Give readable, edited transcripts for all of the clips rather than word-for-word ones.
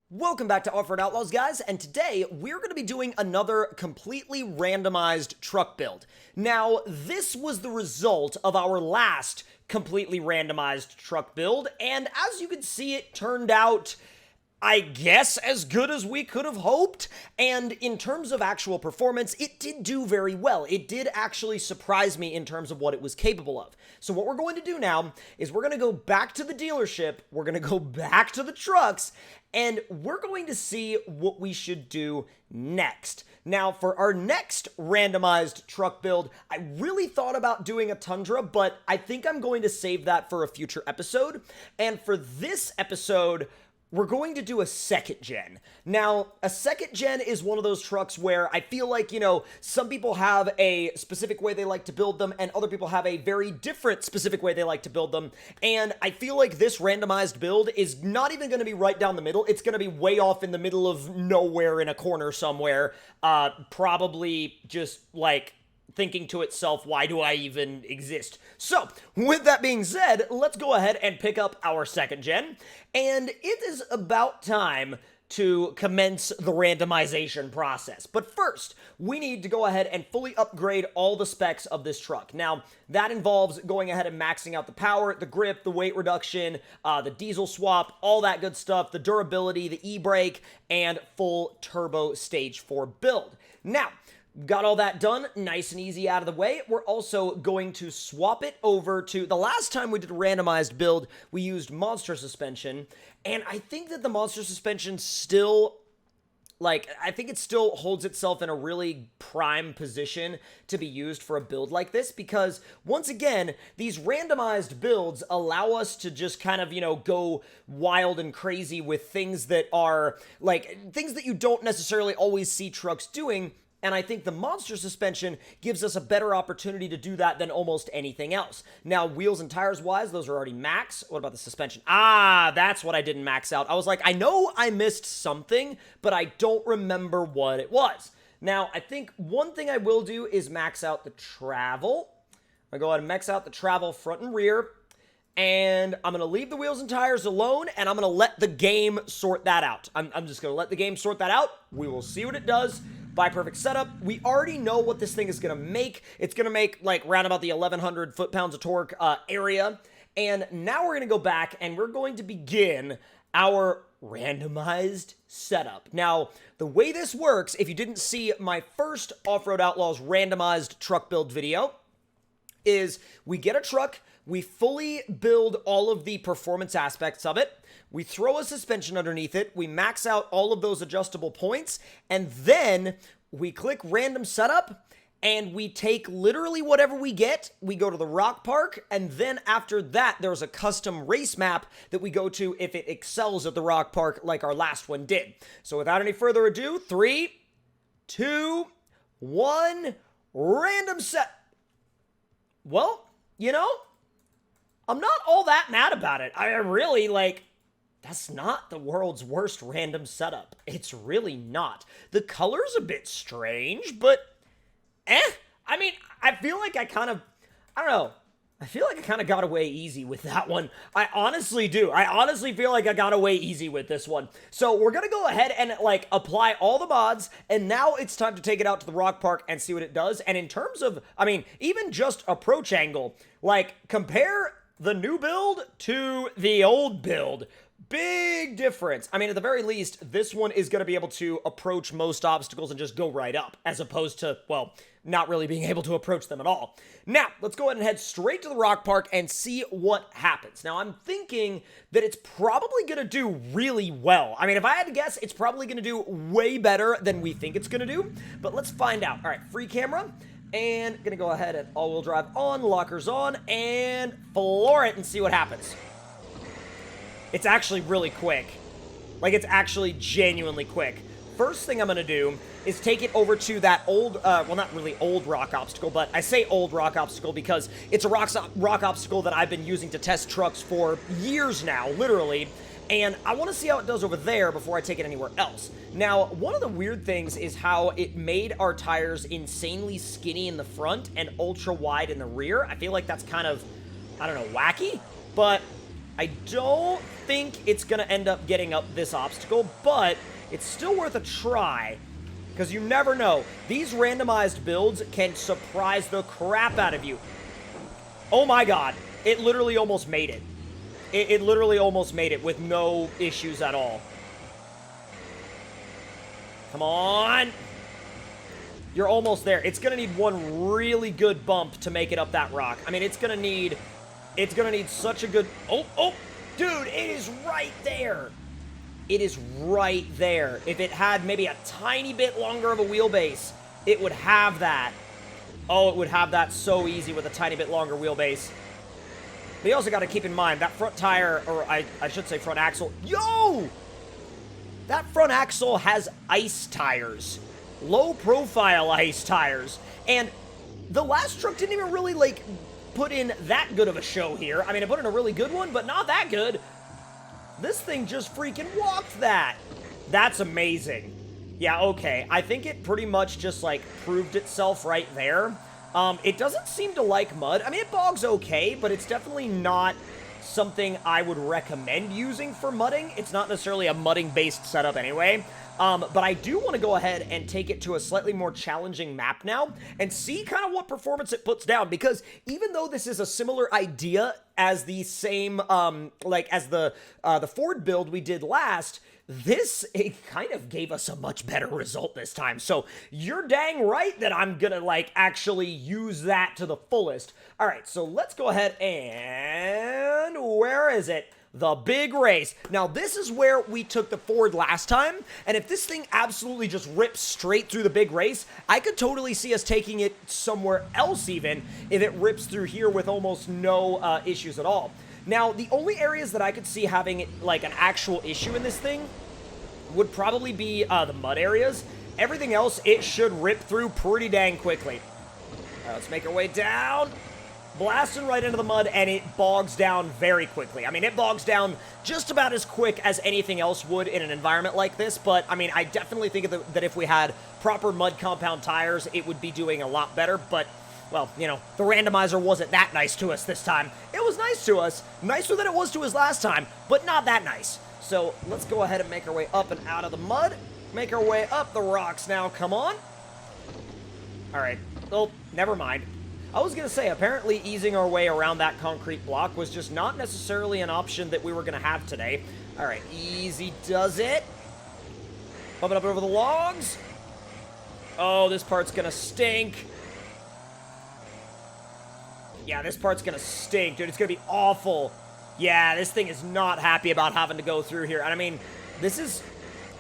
Welcome back to Offroad Outlaws, guys, and today we're going to be doing another completely randomized truck build. Now, this was the result of our last completely randomized truck build, and as you can see, it turned out, I guess, as good as we could have hoped. And in terms of actual performance, it did do very well. It did actually surprise me in terms of what it was capable of. So what we're going to do now is we're going to go back to the dealership, we're going to go back to the trucks, and we're going to see what we should do next. Now, for our next randomized truck build, I really thought about doing a Tundra, but I think I'm going to save that for a future episode. And for this episode, we're going to do a second gen. Now, a second gen is one of those trucks where I feel like, some people have a specific way they like to build them, and other people have a very different specific way they like to build them. And I feel like this randomized build is not even going to be right down the middle. It's going to be way off in the middle of nowhere in a corner somewhere. Probably just like thinking to itself, why do I even exist? So, with that being said, let's go ahead and pick up our second gen, and it is about time to commence the randomization process. But first, we need to go ahead and fully upgrade all the specs of this truck. Now, that involves going ahead and maxing out the power, the grip, the weight reduction, the diesel swap, all that good stuff, the durability, the e-brake, and full turbo stage 4 build. Now, got all that done, nice and easy out of the way. We're also going to swap it over to, the last time we did a randomized build, we used monster suspension, and I think that the monster suspension still, I think it still holds itself in a really prime position to be used for a build like this, because, once again, these randomized builds allow us to just kind of, go wild and crazy with things that are, things that you don't necessarily always see trucks doing. And I think the monster suspension gives us a better opportunity to do that than almost anything else. Now, wheels and tires wise, those are already max. What about the suspension? That's what I didn't max out. I was like, I know I missed something, but I don't remember what it was. Now, I think one thing I will do is max out the travel. I'm going to go ahead and max out the travel front and rear. And I'm going to leave the wheels and tires alone, and I'm going to let the game sort that out. I'm just going to let the game sort that out. We will see what it does. By perfect setup, we already know what this thing is going to make. It's going to make, round about the 1,100 foot-pounds of torque area. And now we're going to go back, and we're going to begin our randomized setup. Now, the way this works, if you didn't see my first Offroad Outlaws randomized truck build video, is we get a truck, we fully build all of the performance aspects of it, we throw a suspension underneath it, we max out all of those adjustable points, and then we click random setup, and we take literally whatever we get, we go to the rock park, and then after that, there's a custom race map that we go to if it excels at the rock park like our last one did. So without any further ado, 3, 2, 1, random set. Well, I'm not all that mad about it. I really, that's not the world's worst random setup. It's really not. The color's a bit strange, but I mean, I feel like I kind of got away easy with that one. I honestly do. I honestly feel like I got away easy with this one. So we're going to go ahead and, apply all the mods, and now it's time to take it out to the rock park and see what it does. And in terms of, even just approach angle, compare the new build to the old build. Big difference. At the very least, this one is going to be able to approach most obstacles and just go right up, as opposed to, not really being able to approach them at all. Now, let's go ahead and head straight to the rock park and see what happens. Now, I'm thinking that it's probably going to do really well. If I had to guess, it's probably going to do way better than we think it's going to do, but let's find out. All right, free camera. And gonna go ahead and all-wheel drive on, lockers on, and floor it and see what happens. It's actually really quick. It's actually genuinely quick. First thing I'm gonna do is take it over to that old, well, not really old rock obstacle, but I say old rock obstacle because it's a rock obstacle that I've been using to test trucks for years now, literally. And I want to see how it does over there before I take it anywhere else. Now, one of the weird things is how it made our tires insanely skinny in the front and ultra wide in the rear. I feel like that's kind of, wacky, but I don't think it's going to end up getting up this obstacle, but it's still worth a try, because you never know. These randomized builds can surprise the crap out of you. Oh my god, it literally almost made it. It literally almost made it with no issues at all. Come on. You're almost there. It's going to need one really good bump to make it up that rock. I mean, it's going to need such a good... Oh, dude, it is right there. It is right there. If it had maybe a tiny bit longer of a wheelbase, it would have that. Oh, it would have that so easy with a tiny bit longer wheelbase. But you also got to keep in mind, that front tire, or I should say front axle. Yo! That front axle has ice tires. Low-profile ice tires. And the last truck didn't even really, like, put in that good of a show here. I mean, it put in a really good one, but not that good. This thing just freaking walked that. That's amazing. Yeah, okay. I think it pretty much just, like, proved itself right there. It doesn't seem to like mud. I mean, it bogs okay, but it's definitely not something I would recommend using for mudding. It's not necessarily a mudding-based setup anyway. But I do want to go ahead and take it to a slightly more challenging map now and see kind of what performance it puts down, because even though this is a similar idea as the same, as the Ford build we did last, it kind of gave us a much better result this time. So you're dang right that I'm gonna, like, actually use that to the fullest. All right, so let's go ahead and where is it? The big race. Now, this is where we took the Ford last time, and if this thing absolutely just rips straight through the big race, I could totally see us taking it somewhere else even if it rips through here with almost no issues at all. Now, the only areas that I could see having, like, an actual issue in this thing would probably be the mud areas. Everything else, it should rip through pretty dang quickly. All right, let's make our way down. Blasting right into the mud, and it bogs down very quickly. I mean, it bogs down just about as quick as anything else would in an environment like this, but, I mean, I definitely think that if we had proper mud compound tires, it would be doing a lot better, but, well, you know, the randomizer wasn't that nice to us this time. It was nice to us, nicer than it was to us last time, but not that nice. So, let's go ahead and make our way up and out of the mud, make our way up the rocks now, come on. All right, oh, never mind. I was going to say, apparently easing our way around that concrete block was just not necessarily an option that we were going to have today. All right, easy does it. Bumping up over the logs. Oh, this part's going to stink. Yeah, this part's going to stink, dude. It's going to be awful. Yeah, this thing is not happy about having to go through here. And I mean, this is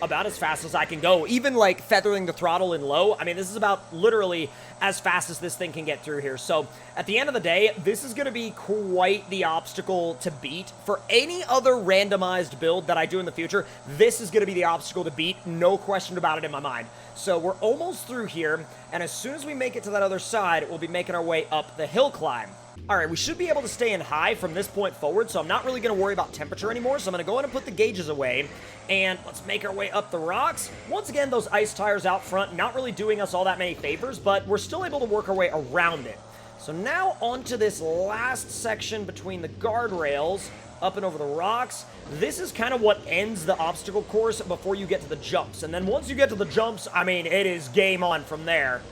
about as fast as I can go. Even, like, feathering the throttle in low, I mean, this is about literally as fast as this thing can get through here. So, at the end of the day, this is going to be quite the obstacle to beat. For any other randomized build that I do in the future, this is going to be the obstacle to beat. No question about it in my mind. So, we're almost through here, and as soon as we make it to that other side, we'll be making our way up the hill climb. Alright, we should be able to stay in high from this point forward, so I'm not really going to worry about temperature anymore, so I'm going to go ahead and put the gauges away, and let's make our way up the rocks. Once again, those ice tires out front, not really doing us all that many favors, but we're still able to work our way around it. So now onto this last section between the guardrails, up and over the rocks. This is kind of what ends the obstacle course before you get to the jumps, and then once you get to the jumps, I mean, it is game on from there.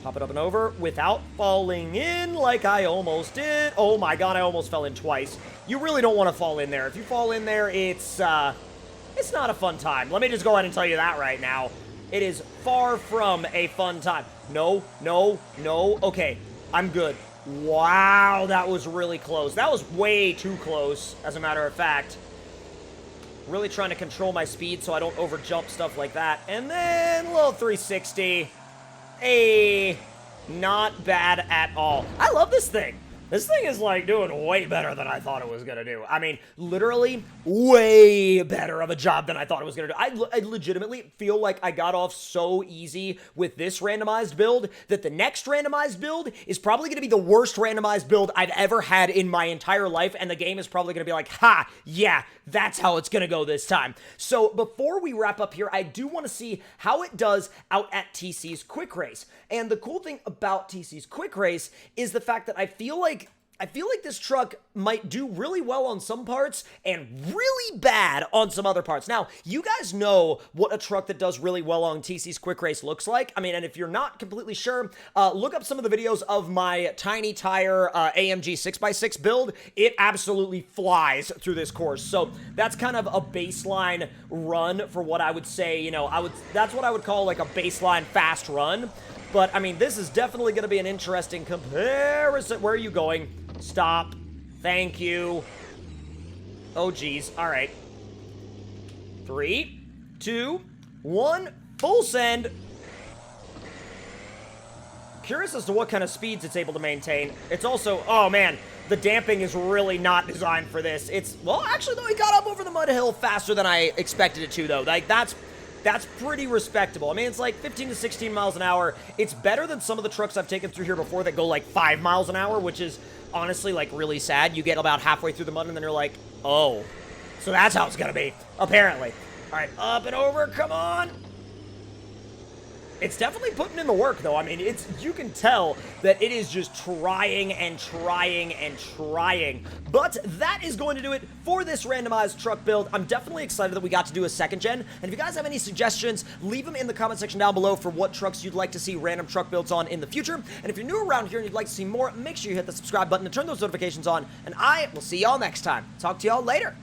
Pop it up and over without falling in like I almost did. Oh my god, I almost fell in twice. You really don't want to fall in there. If you fall in there, it's not a fun time. Let me just go ahead and tell you that right now. It is far from a fun time. No, no, no. Okay, I'm good. Wow, that was really close. That was way too close, as a matter of fact. Really trying to control my speed so I don't overjump stuff like that. And then a little 360. Hey, not bad at all. I love this thing. This thing is, like, doing way better than I thought it was going to do. I mean, literally way better of a job than I thought it was going to do. I legitimately feel like I got off so easy with this randomized build that the next randomized build is probably going to be the worst randomized build I've ever had in my entire life, and the game is probably going to be like, ha, yeah, that's how it's going to go this time. So before we wrap up here, I do want to see how it does out at TC's Quick Race. And the cool thing about TC's Quick Race is the fact that I feel like I feel like this truck might do really well on some parts and really bad on some other parts. Now, you guys know what a truck that does really well on TC's Quick Race looks like. I mean, and if you're not completely sure, look up some of the videos of my tiny tire AMG 6x6 build. It absolutely flies through this course. So that's kind of a baseline run for what I would say, you know, that's what I would call like a baseline fast run. But, I mean, this is definitely going to be an interesting comparison. Where are you going? Stop. Thank you. Oh, geez. All right. 3, 2, 1. Full send. Curious as to what kind of speeds it's able to maintain. It's also... Oh, man. The damping is really not designed for this. It's... Well, actually, though, it got up over the mud hill faster than I expected it to, though. Like, that's pretty respectable. I mean, it's like 15 to 16 miles an hour. It's better than some of the trucks I've taken through here before that go like 5 miles an hour, which is honestly like really sad. You get about halfway through the mud and then you're like, oh, so that's how it's gonna be, apparently. All right, up and over, come on. It's definitely putting in the work, though. I mean, you can tell that it is just trying and trying and trying. But that is going to do it for this randomized truck build. I'm definitely excited that we got to do a second gen. And if you guys have any suggestions, leave them in the comment section down below for what trucks you'd like to see random truck builds on in the future. And if you're new around here and you'd like to see more, make sure you hit the subscribe button and turn those notifications on. And I will see y'all next time. Talk to y'all later.